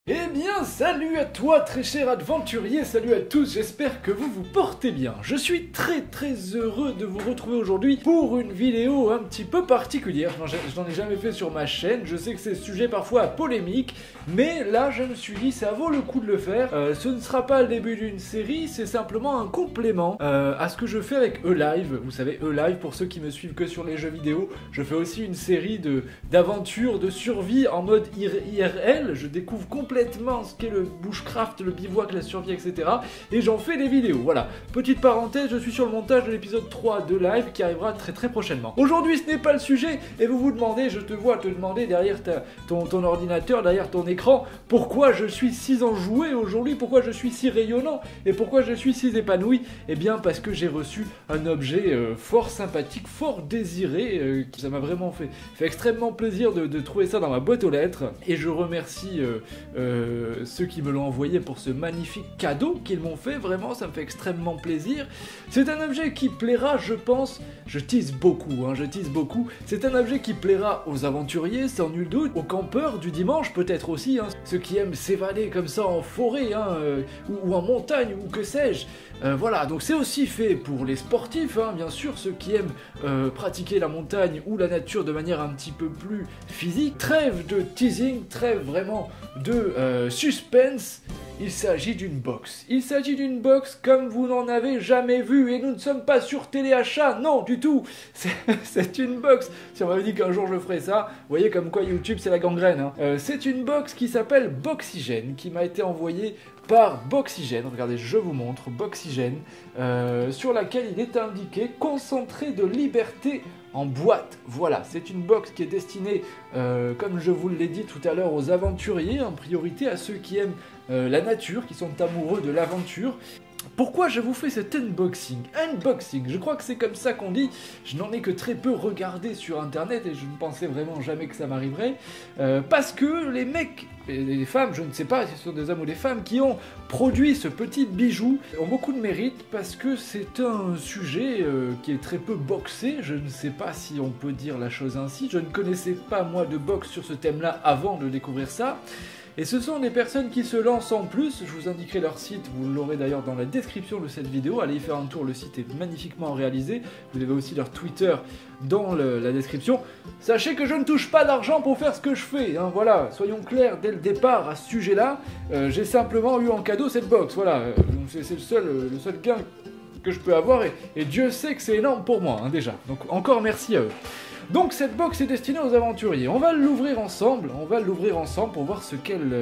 Eh bien, salut à toi très cher aventurier, salut à tous, j'espère que vous vous portez bien. Je suis très heureux de vous retrouver aujourd'hui pour une vidéo un petit peu particulière. Je n'en ai jamais fait sur ma chaîne, je sais que c'est sujet parfois polémique, mais là je me suis dit ça vaut le coup de le faire. Ce ne sera pas le début d'une série, c'est simplement un complément à ce que je fais avec E-Live. Vous savez, E-Live, pour ceux qui me suivent que sur les jeux vidéo, je fais aussi une série d'aventures, de survie en mode IRL, je découvre complètement ce qu'est le bushcraft, le bivouac, la survie, etc. Et j'en fais des vidéos, voilà. Petite parenthèse, je suis sur le montage de l'épisode 3 de Live qui arrivera très prochainement. Aujourd'hui, ce n'est pas le sujet, et vous vous demandez, je te vois te demander derrière ton ordinateur, derrière ton écran, pourquoi je suis si enjoué aujourd'hui, pourquoi je suis si rayonnant, et pourquoi je suis si épanoui. Eh bien, parce que j'ai reçu un objet fort sympathique, fort désiré, ça m'a vraiment fait extrêmement plaisir de trouver ça dans ma boîte aux lettres, et je remercie ceux qui me l'ont envoyé pour ce magnifique cadeau qu'ils m'ont fait, vraiment ça me fait extrêmement plaisir. C'est un objet qui plaira, je pense, je tease beaucoup, c'est un objet qui plaira aux aventuriers sans nul doute, aux campeurs du dimanche peut-être aussi, ceux qui aiment s'évader comme ça en forêt, ou en montagne, ou que sais-je. Voilà, donc c'est aussi fait pour les sportifs, bien sûr, ceux qui aiment pratiquer la montagne ou la nature de manière un petit peu plus physique. Trêve de teasing, trêve vraiment de suspense. Il s'agit d'une box. Il s'agit d'une box comme vous n'en avez jamais vu, et nous ne sommes pas sur téléachat, non du tout. C'est une box. Si on m'avait dit qu'un jour je ferais ça, vous voyez comme quoi YouTube c'est la gangrène. C'est une box qui s'appelle Boxygène, qui m'a été envoyée par Boxygène, regardez, je vous montre, Boxygène, sur laquelle il est indiqué « Concentré de liberté en boîte ». Voilà, c'est une box qui est destinée, comme je vous l'ai dit tout à l'heure, aux aventuriers, en priorité à ceux qui aiment la nature, qui sont amoureux de l'aventure. Pourquoi je vous fais cet unboxing? Unboxing, je crois que c'est comme ça qu'on dit, je n'en ai que très peu regardé sur internet et je ne pensais vraiment jamais que ça m'arriverait, parce que les mecs et les femmes, je ne sais pas si ce sont des hommes ou des femmes, qui ont produit ce petit bijou, ont beaucoup de mérite parce que c'est un sujet qui est très peu boxé, je ne sais pas si on peut dire la chose ainsi, je ne connaissais pas moi de boxe sur ce thème-là avant de découvrir ça. Et ce sont des personnes qui se lancent en plus, je vous indiquerai leur site, vous l'aurez d'ailleurs dans la description de cette vidéo, allez y faire un tour, le site est magnifiquement réalisé, vous avez aussi leur Twitter dans la description. Sachez que je ne touche pas d'argent pour faire ce que je fais, voilà, soyons clairs dès le départ à ce sujet-là, j'ai simplement eu en cadeau cette box, voilà, c'est le seul gain que je peux avoir, et Dieu sait que c'est énorme pour moi, déjà, donc encore merci à eux. Donc cette box est destinée aux aventuriers. On va l'ouvrir ensemble pour voir ce qu'elle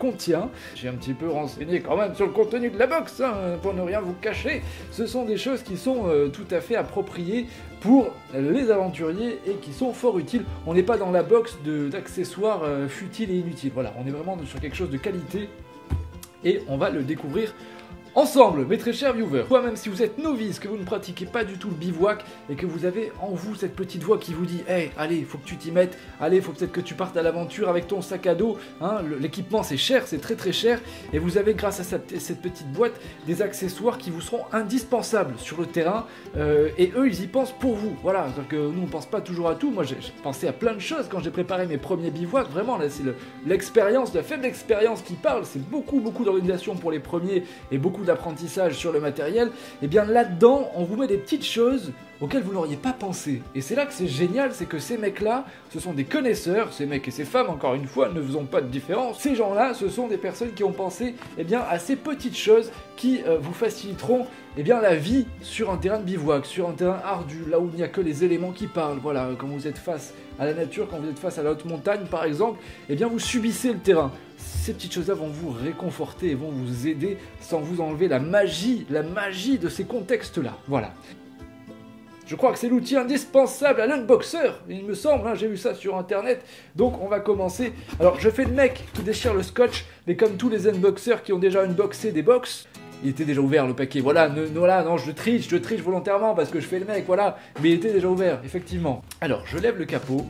contient. J'ai un petit peu renseigné quand même sur le contenu de la box, pour ne rien vous cacher. Ce sont des choses qui sont tout à fait appropriées pour les aventuriers et qui sont fort utiles. On n'est pas dans la box d'accessoires futiles et inutiles. Voilà, on est vraiment sur quelque chose de qualité et on va le découvrir ensemble, mes très chers viewers. Toi, même si vous êtes novice, que vous ne pratiquez pas du tout le bivouac et que vous avez en vous cette petite voix qui vous dit « Hey, allez, faut que tu t'y mettes, allez, faut peut-être que tu partes à l'aventure avec ton sac à dos. » L'équipement, c'est cher, c'est très cher. Et vous avez, grâce à cette petite boîte, des accessoires qui vous seront indispensables sur le terrain. Et eux, ils y pensent pour vous. Voilà, donc nous, on pense pas toujours à tout. Moi, j'ai pensé à plein de choses quand j'ai préparé mes premiers bivouacs. Vraiment, là, c'est l'expérience, la faible expérience qui parle. C'est beaucoup d'organisation pour les premiers et beaucoup d'apprentissage sur le matériel, et bien là-dedans, on vous met des petites choses auxquelles vous n'auriez pas pensé. Et c'est là que c'est génial, c'est que ces mecs-là, ce sont des connaisseurs, ces mecs et ces femmes, encore une fois, ne faisons pas de différence. Ces gens-là, ce sont des personnes qui ont pensé à ces petites choses qui vous faciliteront la vie sur un terrain de bivouac, sur un terrain ardu, là où il n'y a que les éléments qui parlent. Voilà, quand vous êtes face à la nature, quand vous êtes face à la haute montagne, par exemple, vous subissez le terrain. Ces petites choses-là vont vous réconforter et vont vous aider sans vous enlever la magie de ces contextes-là. Voilà. Je crois que c'est l'outil indispensable à l'unboxer, il me semble, j'ai vu ça sur internet, donc on va commencer. Alors je fais le mec qui déchire le scotch, mais comme tous les unboxers qui ont déjà unboxé des box, il était déjà ouvert le paquet, voilà, non, je triche volontairement parce que je fais le mec, voilà, mais il était déjà ouvert, effectivement. Alors je lève le capot,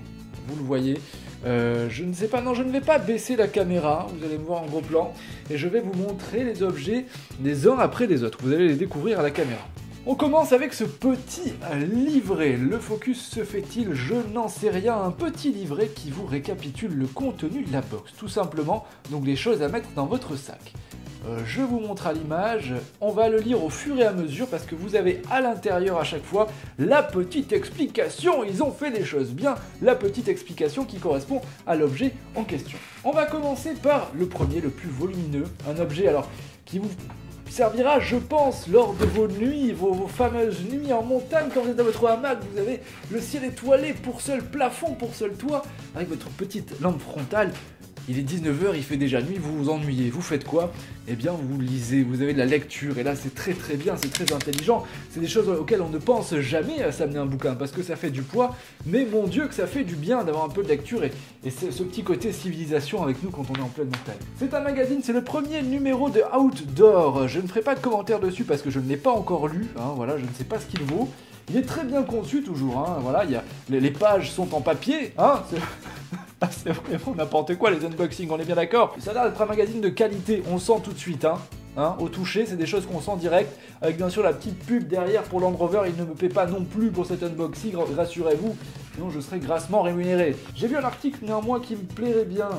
vous le voyez, je ne sais pas, non, je ne vais pas baisser la caméra, vous allez me voir en gros plan, et je vais vous montrer les objets les uns après les autres, vous allez les découvrir à la caméra. On commence avec ce petit livret. Le focus se fait-il? Je n'en sais rien. Un petit livret qui vous récapitule le contenu de la box, tout simplement. Donc les choses à mettre dans votre sac. Je vous montre à l'image, on va le lire au fur et à mesure parce que vous avez à l'intérieur à chaque fois la petite explication, ils ont fait les choses bien, la petite explication qui correspond à l'objet en question. On va commencer par le premier, le plus volumineux, un objet alors qui vous servira, je pense, lors de vos nuits, vos fameuses nuits en montagne, quand vous êtes dans votre hamac, vous avez le ciel étoilé pour seul plafond, pour seul toit, avec votre petite lampe frontale. Il est 19 h, il fait déjà nuit, vous vous ennuyez, vous faites quoi? Eh bien vous lisez, vous avez de la lecture, et là c'est très bien, c'est très intelligent, c'est des choses auxquelles on ne pense jamais à s'amener un bouquin, parce que ça fait du poids, mais mon Dieu que ça fait du bien d'avoir un peu de lecture, et c'est ce petit côté civilisation avec nous quand on est en pleine montagne. C'est un magazine, c'est le premier numéro de Outdoor, je ne ferai pas de commentaires dessus parce que je ne l'ai pas encore lu, hein, voilà, je ne sais pas ce qu'il vaut. Il est très bien conçu toujours, hein, voilà, les pages sont en papier, hein, c'est vraiment n'importe quoi les unboxings, on est bien d'accord. Ça a l'air d'être un magazine de qualité, on sent tout de suite, hein, au toucher, c'est des choses qu'on sent direct, avec bien sûr la petite pub derrière pour Land Rover, il ne me paie pas non plus pour cet unboxing, rassurez-vous, sinon je serais grassement rémunéré. J'ai vu un article néanmoins qui me plairait bien,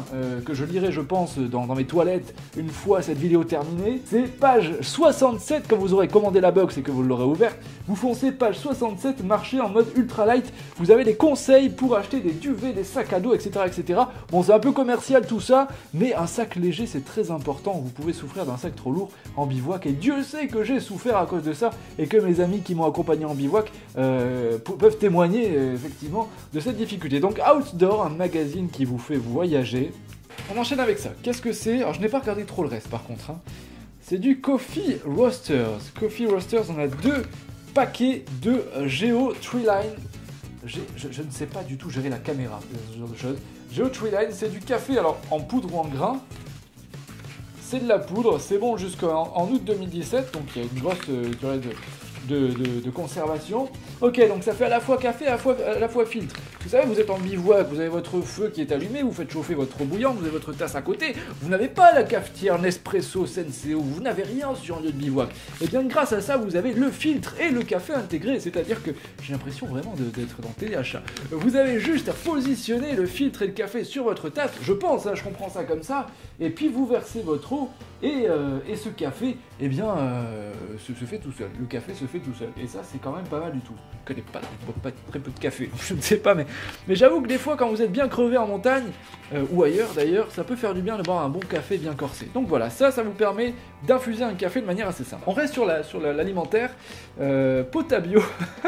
que je lirai je pense dans mes toilettes une fois cette vidéo terminée. C'est page 67, quand vous aurez commandé la box et que vous l'aurez ouverte, vous foncez page 67, marché en mode ultralight, vous avez des conseils pour acheter des duvets, des sacs à dos, etc. etc. Bon c'est un peu commercial tout ça, mais un sac léger c'est très important, vous pouvez souffrir d'un sac trop lourd en bivouac, et Dieu sait que j'ai souffert à cause de ça, et que mes amis qui m'ont accompagné en bivouac peuvent témoigner effectivement de cette difficulté. Donc Outdoor, un magazine qui vous fait voyager. On enchaîne avec ça. Qu'est-ce que c'est? Alors je n'ai pas regardé trop le reste par contre, hein. C'est du Coffee Roasters. Coffee Roasters, on a 2 paquets de Geo Treeline. Je ne sais pas du tout gérer la caméra, ce genre de choses. Geo Treeline, c'est du café alors en poudre ou en grain. C'est de la poudre, c'est bon jusqu'en août 2017, donc il y a une grosse durée de conservation. Ok, donc ça fait à la fois café, à la fois filtre. Vous savez, vous êtes en bivouac, vous avez votre feu qui est allumé, vous faites chauffer votre eau bouillante, vous avez votre tasse à côté, vous n'avez pas la cafetière Nespresso, Senseo, vous n'avez rien sur un lieu de bivouac. Et bien grâce à ça, vous avez le filtre et le café intégré, c'est-à-dire que j'ai l'impression vraiment d'être dans téléachat. Vous avez juste à positionner le filtre et le café sur votre tasse, je pense, hein, je comprends ça comme ça, et puis vous versez votre eau, et ce café, eh bien, se fait tout seul. Le café se fait tout seul. Et ça, c'est quand même pas mal du tout. Je connais pas très peu de café, je ne sais pas, mais j'avoue que des fois, quand vous êtes bien crevé en montagne, ou ailleurs d'ailleurs, ça peut faire du bien de boire un bon café bien corsé. Donc voilà, ça vous permet d'infuser un café de manière assez simple. On reste sur l'alimentaire. Potabio,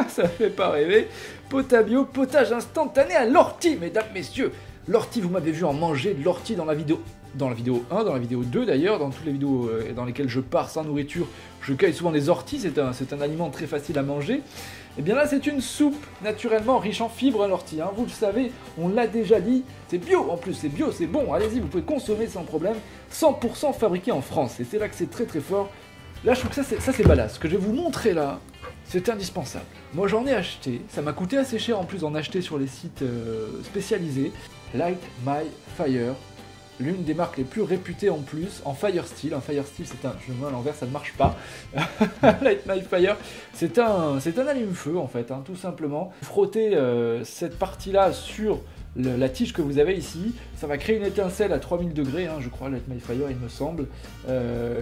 ça fait pas rêver. Potabio, potage instantané à l'ortie, mesdames, messieurs. L'ortie, vous m'avez vu en manger de l'ortie dans la vidéo 1, dans la vidéo 2 d'ailleurs, dans toutes les vidéos dans lesquelles je pars sans nourriture, je cueille souvent des orties, c'est un aliment très facile à manger. Et bien là c'est une soupe naturellement riche en fibres l'ortie, hein. Vous le savez, on l'a déjà dit, c'est bio en plus, c'est bio, c'est bon, allez-y, vous pouvez consommer sans problème, 100% fabriqué en France, et c'est là que c'est très fort. Là je trouve que ça c'est badass, ce que je vais vous montrer là, c'est indispensable. Moi j'en ai acheté, ça m'a coûté assez cher en plus d'en acheter sur les sites spécialisés. Light My Fire, l'une des marques les plus réputées en plus, en Fire Steel. Un Fire Steel, c'est un... Je me mets à l'envers, ça ne marche pas. Light My Fire, c'est un allume-feu en fait, hein, tout simplement. Frottez cette partie-là sur la tige que vous avez ici, ça va créer une étincelle à 3000 degrés, hein, je crois, Light My Fire il me semble,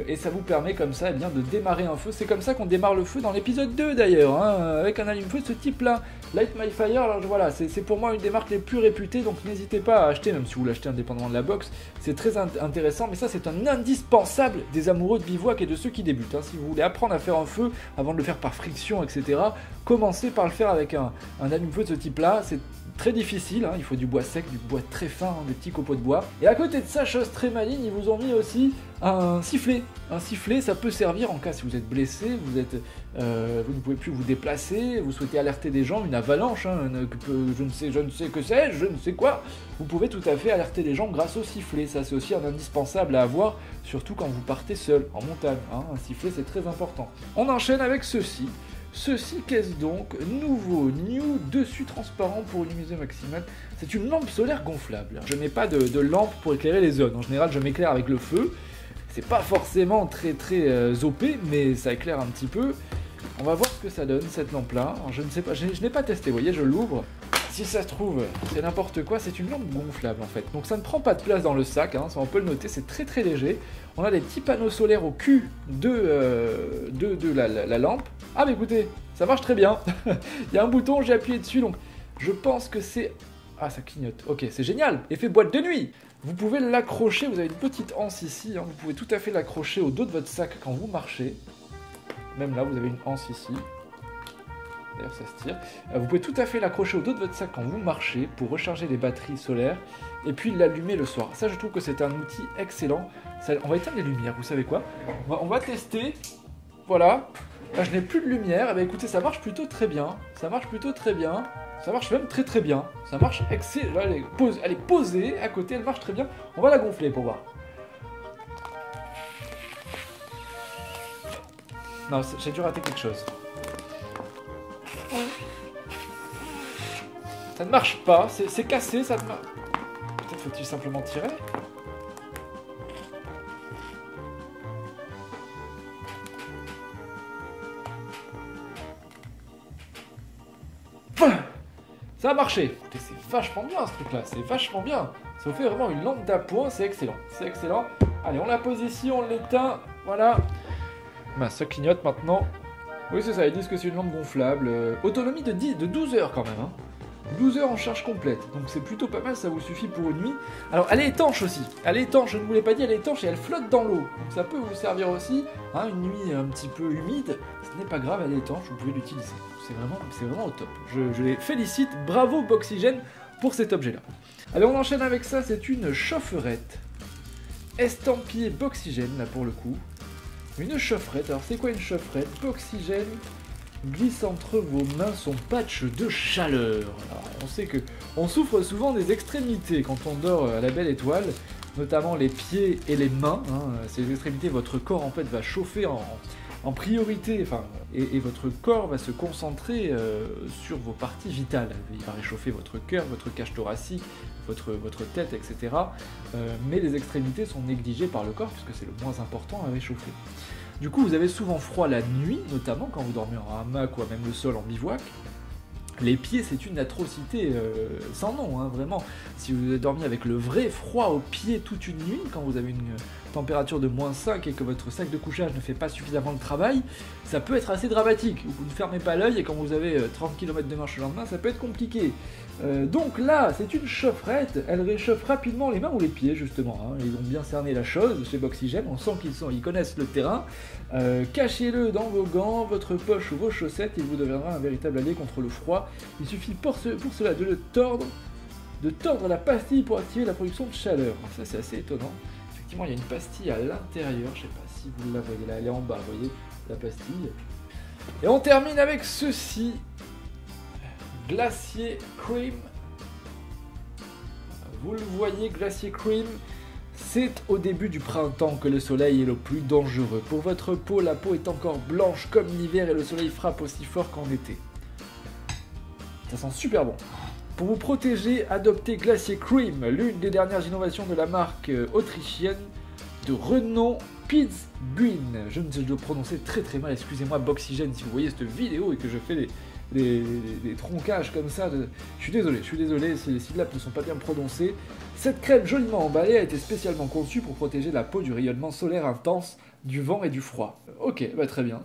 et ça vous permet comme ça de démarrer un feu. C'est comme ça qu'on démarre le feu dans l'épisode 2 d'ailleurs, hein, avec un allume-feu de ce type-là. Light My Fire, alors voilà, c'est pour moi une des marques les plus réputées, donc n'hésitez pas à acheter, même si vous l'achetez indépendamment de la box, c'est très intéressant, mais ça c'est un indispensable des amoureux de bivouac et de ceux qui débutent, hein. Si vous voulez apprendre à faire un feu, avant de le faire par friction, etc., commencez par le faire avec un allume-feu de ce type-là, c'est très difficile, hein, il faut du bois sec, du bois très fin, hein, des petits copeaux de bois. Et à côté de ça, chose très maligne, ils vous ont mis aussi un sifflet. Un sifflet, ça peut servir en cas si vous êtes blessé, vous ne pouvez plus vous déplacer, vous souhaitez alerter des gens, une avalanche, hein, je ne sais que c'est, je ne sais quoi. Vous pouvez tout à fait alerter les gens grâce au sifflet. Ça, c'est aussi un indispensable à avoir, surtout quand vous partez seul, en montagne, hein. Un sifflet, c'est très important. On enchaîne avec ceci. Ceci, qu'est-ce donc? Nouveau, new, dessus transparent pour une luminosité maximale. C'est une lampe solaire gonflable. Je n'ai pas de lampe pour éclairer les zones. En général, je m'éclaire avec le feu. C'est pas forcément très OP, mais ça éclaire un petit peu. On va voir ce que ça donne cette lampe-là. Alors, je ne sais pas, je n'ai pas testé, vous voyez, je l'ouvre. Si ça se trouve, c'est n'importe quoi, c'est une lampe gonflable en fait. Donc ça ne prend pas de place dans le sac, hein, ça on peut le noter, c'est très très léger. On a des petits panneaux solaires au cul de la lampe. Ah mais écoutez, ça marche très bien. Il y a un bouton, j'ai appuyé dessus, donc je pense que c'est... Ah ça clignote, ok, c'est génial, effet boîte de nuit. Vous pouvez l'accrocher, vous avez une petite anse ici, hein, vous pouvez tout à fait l'accrocher au dos de votre sac quand vous marchez. Même là, vous avez une anse ici. D'ailleurs, ça se tire. Vous pouvez tout à fait l'accrocher au dos de votre sac quand vous marchez pour recharger les batteries solaires et puis l'allumer le soir. Ça, je trouve que c'est un outil excellent. Ça, on va éteindre les lumières, vous savez quoi? On va tester. Voilà. Là, je n'ai plus de lumière. Eh bien, écoutez, ça marche plutôt très bien. Ça marche plutôt très bien. Ça marche même très très bien. Ça marche excellent. Elle est posée à côté, elle marche très bien. On va la gonfler pour voir. Non, j'ai dû rater quelque chose. Ça ne marche pas, c'est cassé, ça ne marche... Peut-être faut-il simplement tirer. Ça a marché. Écoutez, c'est vachement bien ce truc-là, c'est vachement bien. Ça vous fait vraiment une lampe d'appoint, c'est excellent. C'est excellent. Allez, on la pose ici, on l'éteint, voilà. Ben, ça clignote maintenant. Oui, c'est ça, ils disent que c'est une lampe gonflable. Autonomie de 12 heures quand même. Hein. 12 heures en charge complète. Donc c'est plutôt pas mal, ça vous suffit pour une nuit. Alors, elle est étanche aussi. Elle est étanche, je ne vous l'ai pas dit, elle est étanche et elle flotte dans l'eau. Donc ça peut vous servir aussi. Hein, une nuit un petit peu humide, ce n'est pas grave, elle est étanche, vous pouvez l'utiliser. C'est vraiment au top. Je les félicite. Bravo Boxygène pour cet objet-là. Allez, on enchaîne avec ça. C'est une chaufferette. Estampillée Boxygène, là pour le coup. Une chaufferette, alors c'est quoi une chaufferette? Boxygène glisse entre vos mains son patch de chaleur. Alors, on sait que on souffre souvent des extrémités quand on dort à la belle étoile, notamment les pieds et les mains. Hein. Ces extrémités, votre corps en fait va chauffer en priorité, enfin, et votre corps va se concentrer sur vos parties vitales. Il va réchauffer votre cœur, votre cage thoracique, votre tête, etc. Mais les extrémités sont négligées par le corps puisque c'est le moins important à réchauffer. Du coup, vous avez souvent froid la nuit, notamment quand vous dormez en hamac ou même le sol en bivouac. Les pieds, c'est une atrocité sans nom, hein, vraiment. Si vous avez dormi avec le vrai froid aux pieds toute une nuit, quand vous avez une température de -5 et que votre sac de couchage ne fait pas suffisamment le travail, ça peut être assez dramatique. Vous ne fermez pas l'œil et quand vous avez 30 km de marche le lendemain, ça peut être compliqué. Donc là, c'est une chaufferette, elle réchauffe rapidement les mains ou les pieds, justement. Hein. Ils ont bien cerné la chose chez Boxygène, on sent qu'ils connaissent le terrain. Cachez-le dans vos gants, votre poche ou vos chaussettes, il vous deviendra un véritable allié contre le froid. Il suffit pour cela de le tordre, la pastille pour activer la production de chaleur. Alors ça, c'est assez étonnant. Effectivement, il y a une pastille à l'intérieur, je ne sais pas si vous la voyez là, elle est en bas, vous voyez, la pastille. Et on termine avec ceci. Glacier Cream. Vous le voyez, Glacier Cream, c'est au début du printemps que le soleil est le plus dangereux. Pour votre peau, la peau est encore blanche comme l'hiver et le soleil frappe aussi fort qu'en été. Ça sent super bon. Pour vous protéger, adoptez Glacier Cream, l'une des dernières innovations de la marque autrichienne de renom Piz-Buin. Je dois prononcer très très mal, excusez-moi Boxygène si vous voyez cette vidéo et que je fais des troncages comme ça. Je suis désolé si les syllabes ne sont pas bien prononcées. Cette crème joliment emballée a été spécialement conçue pour protéger la peau du rayonnement solaire intense, du vent et du froid. Ok, bah très bien.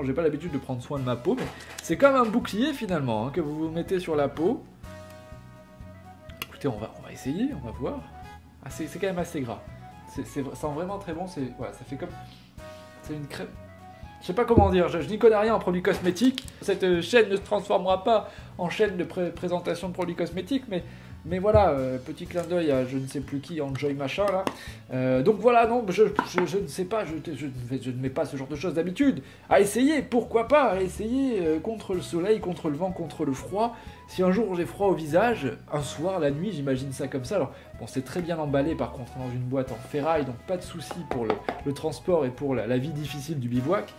J'ai pas l'habitude de prendre soin de ma peau, mais c'est comme un bouclier finalement, hein, que vous mettez sur la peau. Écoutez, on va essayer, on va voir. Ah, c'est quand même assez gras. Ça sent vraiment très bon, voilà, ça fait comme... C'est une crème... Je sais pas comment dire, je n'y connais rien en produits cosmétiques. Cette chaîne ne se transformera pas en chaîne de présentation de produits cosmétiques, mais voilà, petit clin d'œil à je ne sais plus qui, Enjoy machin là. Donc voilà, non, je ne sais pas, je ne mets pas ce genre de choses d'habitude. À essayer, pourquoi pas, à essayer contre le soleil, contre le vent, contre le froid. Si un jour j'ai froid au visage, un soir, la nuit, j'imagine ça comme ça. Alors bon, c'est très bien emballé par contre dans une boîte en ferraille, donc pas de souci pour le transport et pour la vie difficile du bivouac.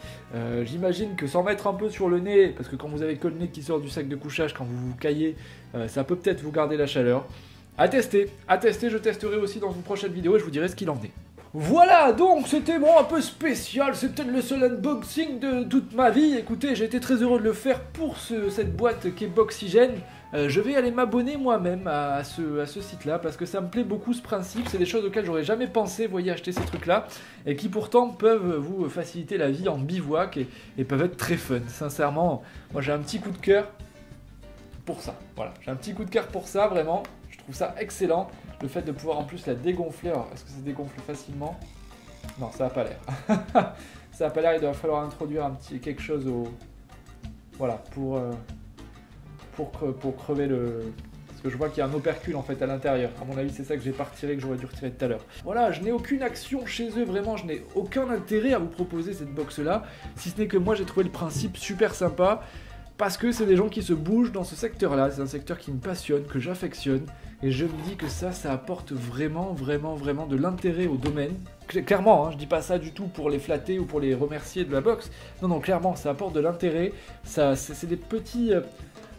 J'imagine que s'en mettre un peu sur le nez, parce que quand vous avez que le nez qui sort du sac de couchage, quand vous vous caillez, ça peut peut-être vous garder la chaleur. À tester, je testerai aussi dans une prochaine vidéo et je vous dirai ce qu'il en est. Voilà, donc c'était bon, un peu spécial, c'est peut-être le seul unboxing de toute ma vie. Écoutez, j'ai été très heureux de le faire pour cette boîte qui est Boxygène. Je vais aller m'abonner moi-même à ce site-là parce que ça me plaît beaucoup ce principe. C'est des choses auxquelles j'aurais jamais pensé, vous voyez, acheter ces trucs-là et qui pourtant peuvent vous faciliter la vie en bivouac et peuvent être très fun. Sincèrement, moi j'ai un petit coup de cœur pour ça. Voilà, j'ai un petit coup de cœur pour ça, vraiment. Je trouve ça excellent. Le fait de pouvoir en plus la dégonfler. Alors, est-ce que ça se dégonfle facilement? Non, ça n'a pas l'air. Ça n'a pas l'air, il doit falloir introduire quelque chose au... Voilà, pour crever le... Parce que je vois qu'il y a un opercule en fait à l'intérieur. À mon avis, c'est ça que j'ai pas retiré, que j'aurais dû retirer tout à l'heure. Voilà, je n'ai aucune action chez eux, vraiment, je n'ai aucun intérêt à vous proposer cette box-là. Si ce n'est que moi, j'ai trouvé le principe super sympa. Parce que c'est des gens qui se bougent dans ce secteur-là. C'est un secteur qui me passionne, que j'affectionne. Et je me dis que ça apporte vraiment de l'intérêt au domaine. Clairement, hein, je dis pas ça du tout pour les flatter ou pour les remercier de la box. Non, clairement, ça apporte de l'intérêt. C'est des petits...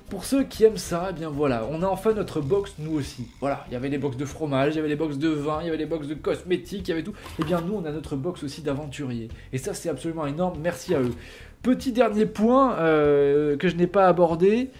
Pour ceux qui aiment ça, eh bien voilà, on a enfin notre box, nous aussi. Voilà, il y avait les box de fromage, il y avait les box de vin, il y avait les box de cosmétiques, il y avait tout. Eh bien nous, on a notre box aussi d'aventuriers. Et ça, c'est absolument énorme, merci à eux. Petit dernier point que je n'ai pas abordé,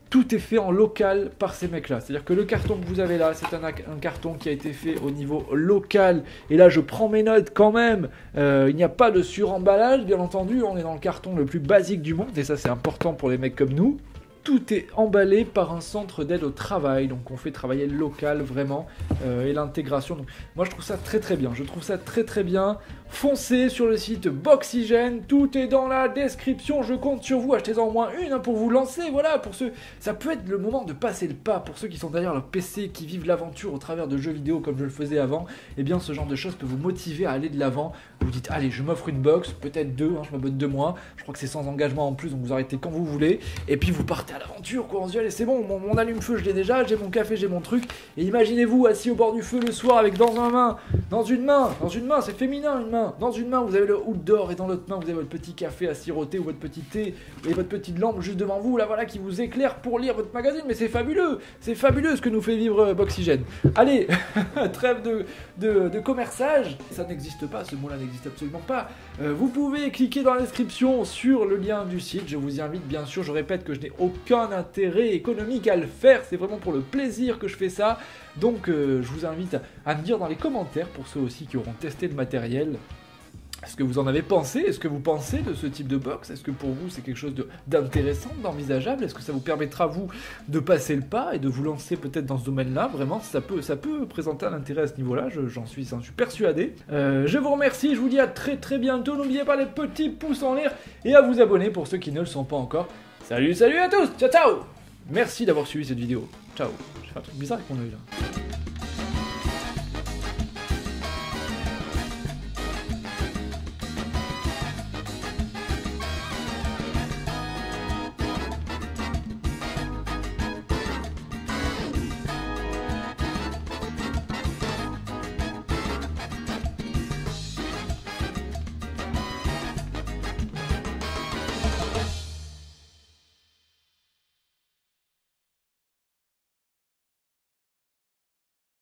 tout est fait en local par ces mecs-là. C'est-à-dire que le carton que vous avez là, c'est un carton qui a été fait au niveau local. Et là, je prends mes notes quand même. Il n'y a pas de suremballage, bien entendu. On est dans le carton le plus basique du monde. Et ça, c'est important pour les mecs comme nous. Tout est emballé par un centre d'aide au travail, donc on fait travailler le local vraiment et l'intégration. Donc moi je trouve ça très bien, je trouve ça très bien. Foncez sur le site Boxygène, tout est dans la description, je compte sur vous, achetez-en au moins une pour vous lancer, voilà, pour ceux, ça peut être le moment de passer le pas, pour ceux qui sont derrière leur PC, qui vivent l'aventure au travers de jeux vidéo comme je le faisais avant, et bien ce genre de choses peut vous motiver à aller de l'avant. Vous dites allez, je m'offre une box, peut-être deux, hein, je m'abonne 2 mois, je crois que c'est sans engagement en plus, donc vous arrêtez quand vous voulez, et puis vous partez à l'aventure, quoi, on se dit allez c'est bon, mon allume-feu je l'ai déjà, j'ai mon café, j'ai mon truc, et imaginez-vous assis au bord du feu le soir avec dans une main, c'est féminin une main, dans une main vous avez le outdoor et dans l'autre main vous avez votre petit café à siroter ou votre petit thé et votre petite lampe juste devant vous, là voilà, qui vous éclaire pour lire votre magazine, mais c'est fabuleux ce que nous fait vivre Boxygène. Allez, trêve de commerçage, ça n'existe pas, ce mot-là n'existe absolument pas. Vous pouvez cliquer dans la description sur le lien du site, je vous y invite bien sûr, je répète que je n'ai aucun intérêt économique à le faire, c'est vraiment pour le plaisir que je fais ça, donc je vous invite à me dire dans les commentaires, pour ceux aussi qui auront testé le matériel, est-ce que vous en avez pensé? Est-ce que vous pensez de ce type de box? Est-ce que pour vous c'est quelque chose d'intéressant, d'envisageable? Est-ce que ça vous permettra vous de passer le pas et de vous lancer peut-être dans ce domaine-là? Vraiment, ça peut présenter un intérêt à ce niveau-là, j'en suis persuadé. Je vous remercie, je vous dis à très bientôt. N'oubliez pas les petits pouces en l'air et à vous abonner pour ceux qui ne le sont pas encore. Salut à tous, ciao! Merci d'avoir suivi cette vidéo. Ciao. J'ai fait un truc bizarre avec mon œil là.